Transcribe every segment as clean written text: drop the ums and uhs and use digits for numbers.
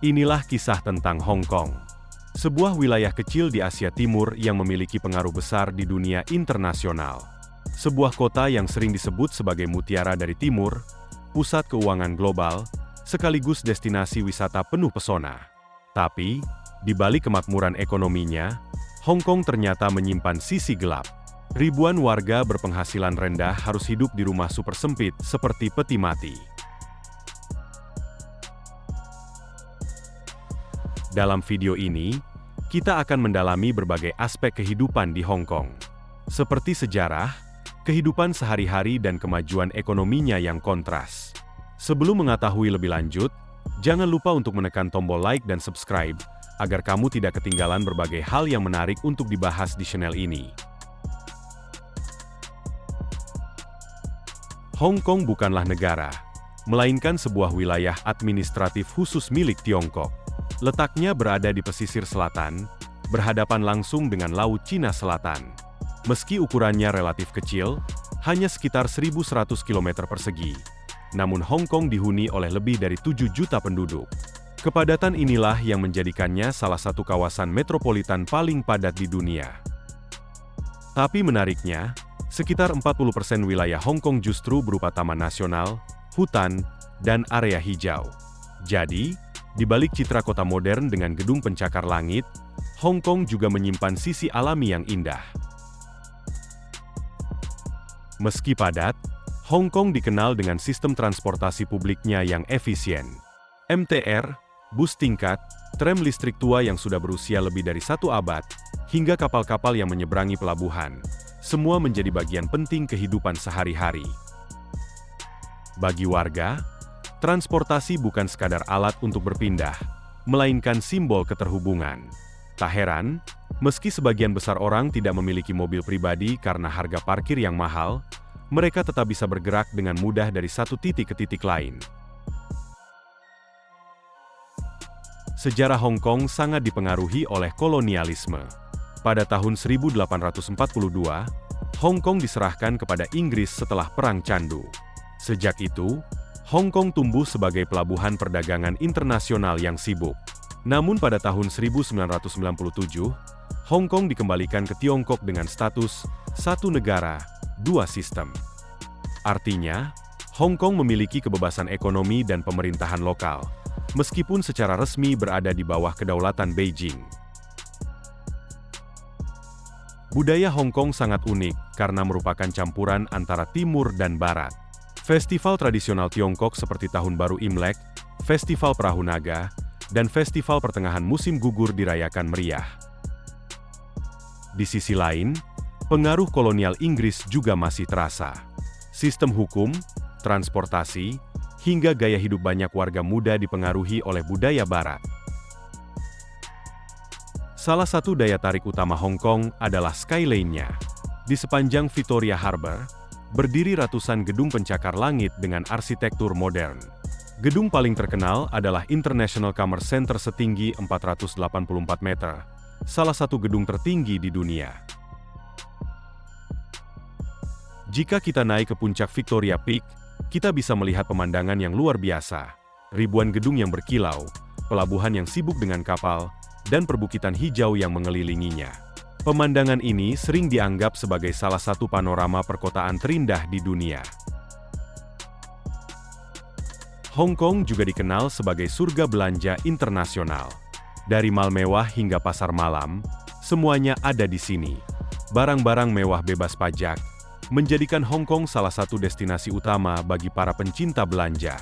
Inilah kisah tentang Hong Kong. Sebuah wilayah kecil di Asia Timur yang memiliki pengaruh besar di dunia internasional. Sebuah kota yang sering disebut sebagai mutiara dari timur, pusat keuangan global, sekaligus destinasi wisata penuh pesona. Tapi, di balik kemakmuran ekonominya, Hong Kong ternyata menyimpan sisi gelap. Ribuan warga berpenghasilan rendah harus hidup di rumah super sempit seperti peti mati. Dalam video ini, kita akan mendalami berbagai aspek kehidupan di Hong Kong. Seperti sejarah, kehidupan sehari-hari dan kemajuan ekonominya yang kontras. Sebelum mengetahui lebih lanjut, jangan lupa untuk menekan tombol like dan subscribe, agar kamu tidak ketinggalan berbagai hal yang menarik untuk dibahas di channel ini. Hong Kong bukanlah negara, melainkan sebuah wilayah administratif khusus milik Tiongkok. Letaknya berada di pesisir selatan, berhadapan langsung dengan Laut Cina Selatan. Meski ukurannya relatif kecil, hanya sekitar 1.100 km persegi, namun Hong Kong dihuni oleh lebih dari 7 juta penduduk. Kepadatan inilah yang menjadikannya salah satu kawasan metropolitan paling padat di dunia. Tapi menariknya, sekitar 40% wilayah Hong Kong justru berupa taman nasional, hutan, dan area hijau. Jadi, di balik citra kota modern dengan gedung pencakar langit, Hong Kong juga menyimpan sisi alami yang indah. Meski padat, Hong Kong dikenal dengan sistem transportasi publiknya yang efisien. MTR, bus tingkat, tram listrik tua yang sudah berusia lebih dari 1 abad, hingga kapal-kapal yang menyeberangi pelabuhan, semua menjadi bagian penting kehidupan sehari-hari. Bagi warga, transportasi bukan sekadar alat untuk berpindah, melainkan simbol keterhubungan. Tak heran, meski sebagian besar orang tidak memiliki mobil pribadi karena harga parkir yang mahal, mereka tetap bisa bergerak dengan mudah dari satu titik ke titik lain. Sejarah Hong Kong sangat dipengaruhi oleh kolonialisme. Pada tahun 1842, Hong Kong diserahkan kepada Inggris setelah Perang Candu. Sejak itu, Hong Kong tumbuh sebagai pelabuhan perdagangan internasional yang sibuk. Namun pada tahun 1997, Hong Kong dikembalikan ke Tiongkok dengan status satu negara, dua sistem. Artinya, Hong Kong memiliki kebebasan ekonomi dan pemerintahan lokal, meskipun secara resmi berada di bawah kedaulatan Beijing. Budaya Hong Kong sangat unik karena merupakan campuran antara Timur dan Barat. Festival tradisional Tiongkok seperti Tahun Baru Imlek, Festival Perahu Naga, dan Festival Pertengahan Musim Gugur dirayakan meriah. Di sisi lain, pengaruh kolonial Inggris juga masih terasa. Sistem hukum, transportasi, hingga gaya hidup banyak warga muda dipengaruhi oleh budaya Barat. Salah satu daya tarik utama Hong Kong adalah skyline-nya. Di sepanjang Victoria Harbour, berdiri ratusan gedung pencakar langit dengan arsitektur modern. Gedung paling terkenal adalah International Commerce Center setinggi 484 meter, salah satu gedung tertinggi di dunia. Jika kita naik ke puncak Victoria Peak, kita bisa melihat pemandangan yang luar biasa. Ribuan gedung yang berkilau, pelabuhan yang sibuk dengan kapal, dan perbukitan hijau yang mengelilinginya. Pemandangan ini sering dianggap sebagai salah satu panorama perkotaan terindah di dunia. Hong Kong juga dikenal sebagai surga belanja internasional. Dari mal mewah hingga pasar malam, semuanya ada di sini. Barang-barang mewah bebas pajak, menjadikan Hong Kong salah satu destinasi utama bagi para pencinta belanja.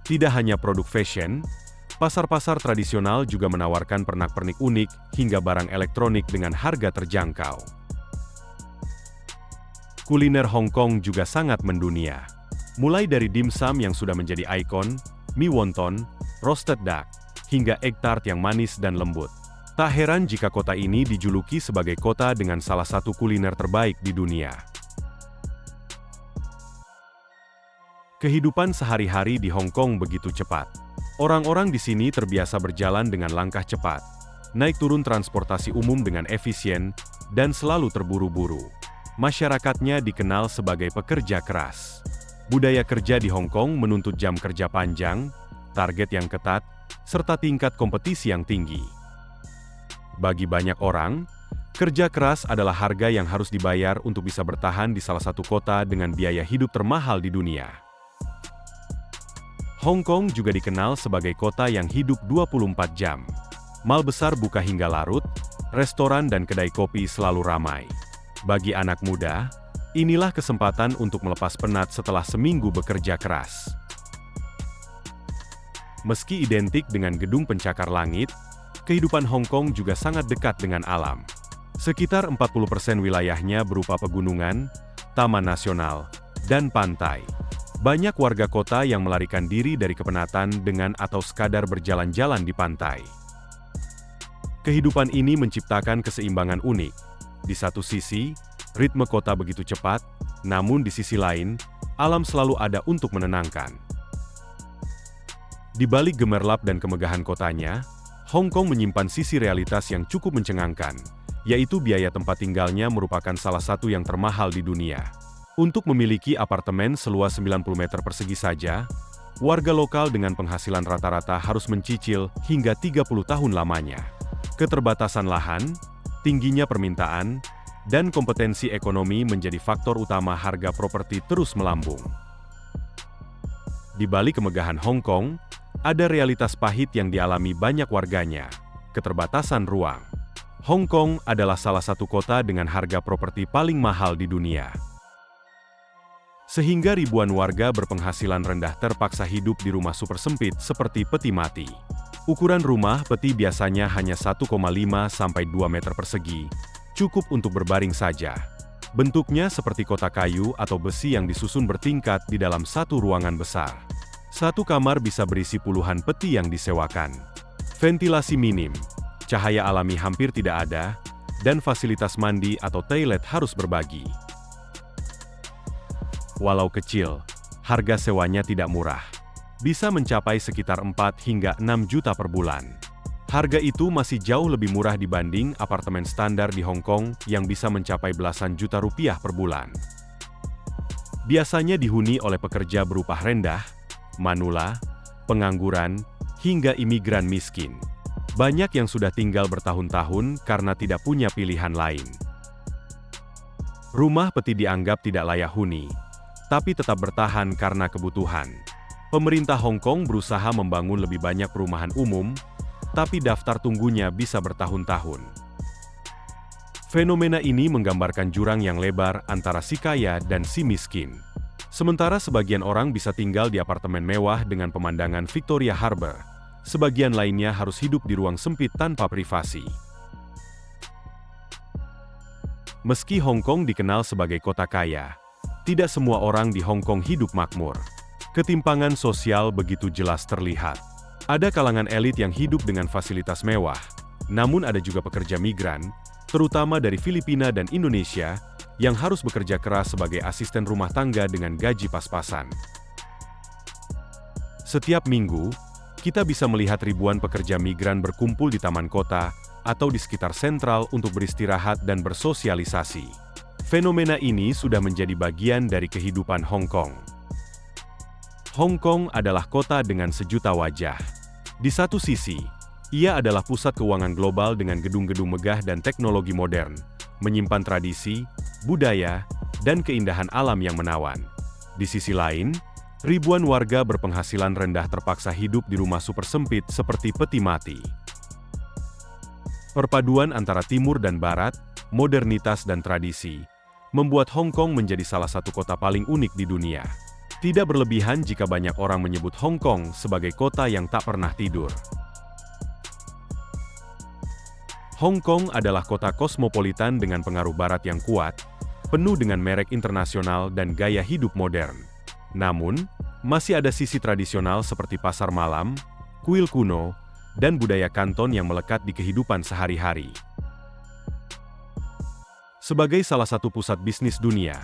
Tidak hanya produk fashion, pasar-pasar tradisional juga menawarkan pernak-pernik unik hingga barang elektronik dengan harga terjangkau. Kuliner Hong Kong juga sangat mendunia. Mulai dari dimsum yang sudah menjadi ikon, mie wonton, roasted duck, hingga egg tart yang manis dan lembut. Tak heran jika kota ini dijuluki sebagai kota dengan salah satu kuliner terbaik di dunia. Kehidupan sehari-hari di Hong Kong begitu cepat. Orang-orang di sini terbiasa berjalan dengan langkah cepat, naik turun transportasi umum dengan efisien, dan selalu terburu-buru. Masyarakatnya dikenal sebagai pekerja keras. Budaya kerja di Hong Kong menuntut jam kerja panjang, target yang ketat, serta tingkat kompetisi yang tinggi. Bagi banyak orang, kerja keras adalah harga yang harus dibayar untuk bisa bertahan di salah satu kota dengan biaya hidup termahal di dunia. Hong Kong juga dikenal sebagai kota yang hidup 24 jam. Mal besar buka hingga larut, restoran dan kedai kopi selalu ramai. Bagi anak muda, inilah kesempatan untuk melepas penat setelah seminggu bekerja keras. Meski identik dengan gedung pencakar langit, kehidupan Hong Kong juga sangat dekat dengan alam. Sekitar 40% wilayahnya berupa pegunungan, taman nasional, dan pantai. Banyak warga kota yang melarikan diri dari kepenatan dengan atau sekadar berjalan-jalan di pantai. Kehidupan ini menciptakan keseimbangan unik. Di satu sisi, ritme kota begitu cepat, namun di sisi lain, alam selalu ada untuk menenangkan. Di balik gemerlap dan kemegahan kotanya, Hong Kong menyimpan sisi realitas yang cukup mencengangkan, yaitu biaya tempat tinggalnya merupakan salah satu yang termahal di dunia. Untuk memiliki apartemen seluas 90 meter persegi saja, warga lokal dengan penghasilan rata-rata harus mencicil hingga 30 tahun lamanya. Keterbatasan lahan, tingginya permintaan, dan kompetensi ekonomi menjadi faktor utama harga properti terus melambung. Di balik kemegahan Hong Kong, ada realitas pahit yang dialami banyak warganya, keterbatasan ruang. Hong Kong adalah salah satu kota dengan harga properti paling mahal di dunia. Sehingga ribuan warga berpenghasilan rendah terpaksa hidup di rumah super sempit seperti peti mati. Ukuran rumah peti biasanya hanya 1,5 sampai 2 meter persegi, cukup untuk berbaring saja. Bentuknya seperti kotak kayu atau besi yang disusun bertingkat di dalam satu ruangan besar. Satu kamar bisa berisi puluhan peti yang disewakan. Ventilasi minim, cahaya alami hampir tidak ada, dan fasilitas mandi atau toilet harus berbagi. Walau kecil, harga sewanya tidak murah. Bisa mencapai sekitar 4 hingga 6 juta per bulan. Harga itu masih jauh lebih murah dibanding apartemen standar di Hong Kong yang bisa mencapai belasan juta rupiah per bulan. Biasanya dihuni oleh pekerja berupah rendah, manula, pengangguran, hingga imigran miskin. Banyak yang sudah tinggal bertahun-tahun karena tidak punya pilihan lain. Rumah peti dianggap tidak layak huni, tapi tetap bertahan karena kebutuhan. Pemerintah Hong Kong berusaha membangun lebih banyak perumahan umum, tapi daftar tunggunya bisa bertahun-tahun. Fenomena ini menggambarkan jurang yang lebar antara si kaya dan si miskin. Sementara sebagian orang bisa tinggal di apartemen mewah dengan pemandangan Victoria Harbour, sebagian lainnya harus hidup di ruang sempit tanpa privasi. Meski Hong Kong dikenal sebagai kota kaya, tidak semua orang di Hong Kong hidup makmur. Ketimpangan sosial begitu jelas terlihat. Ada kalangan elit yang hidup dengan fasilitas mewah, namun ada juga pekerja migran, terutama dari Filipina dan Indonesia, yang harus bekerja keras sebagai asisten rumah tangga dengan gaji pas-pasan. Setiap minggu, kita bisa melihat ribuan pekerja migran berkumpul di taman kota atau di sekitar sentral untuk beristirahat dan bersosialisasi. Fenomena ini sudah menjadi bagian dari kehidupan Hong Kong. Hong Kong adalah kota dengan sejuta wajah. Di satu sisi, ia adalah pusat keuangan global dengan gedung-gedung megah dan teknologi modern, menyimpan tradisi, budaya, dan keindahan alam yang menawan. Di sisi lain, ribuan warga berpenghasilan rendah terpaksa hidup di rumah super sempit seperti peti mati. Perpaduan antara timur dan barat, modernitas dan tradisi, membuat Hong Kong menjadi salah satu kota paling unik di dunia. Tidak berlebihan jika banyak orang menyebut Hong Kong sebagai kota yang tak pernah tidur. Hong Kong adalah kota kosmopolitan dengan pengaruh barat yang kuat, penuh dengan merek internasional dan gaya hidup modern. Namun, masih ada sisi tradisional seperti pasar malam, kuil kuno, dan budaya Kanton yang melekat di kehidupan sehari-hari. Sebagai salah satu pusat bisnis dunia,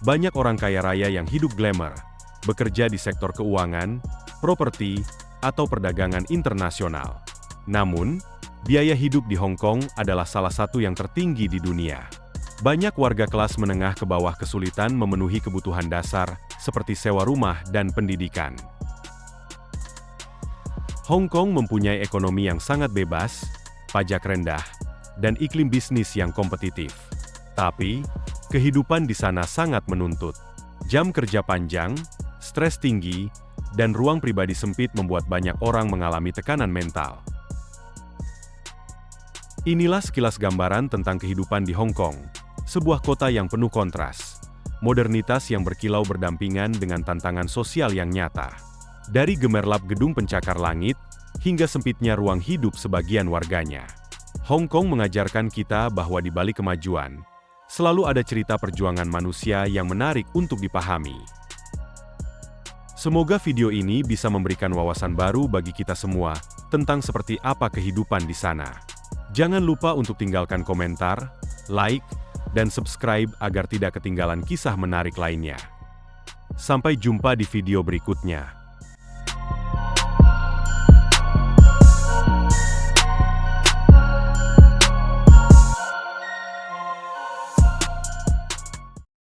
banyak orang kaya raya yang hidup glamour, bekerja di sektor keuangan, properti, atau perdagangan internasional. Namun, biaya hidup di Hong Kong adalah salah satu yang tertinggi di dunia. Banyak warga kelas menengah ke bawah kesulitan memenuhi kebutuhan dasar, seperti sewa rumah dan pendidikan. Hong Kong mempunyai ekonomi yang sangat bebas, pajak rendah, dan iklim bisnis yang kompetitif. Tapi, kehidupan di sana sangat menuntut. Jam kerja panjang, stres tinggi, dan ruang pribadi sempit membuat banyak orang mengalami tekanan mental. Inilah sekilas gambaran tentang kehidupan di Hong Kong, sebuah kota yang penuh kontras. Modernitas yang berkilau berdampingan dengan tantangan sosial yang nyata. Dari gemerlap gedung pencakar langit, hingga sempitnya ruang hidup sebagian warganya. Hong Kong mengajarkan kita bahwa di balik kemajuan, selalu ada cerita perjuangan manusia yang menarik untuk dipahami. Semoga video ini bisa memberikan wawasan baru bagi kita semua tentang seperti apa kehidupan di sana. Jangan lupa untuk tinggalkan komentar, like, dan subscribe agar tidak ketinggalan kisah menarik lainnya. Sampai jumpa di video berikutnya.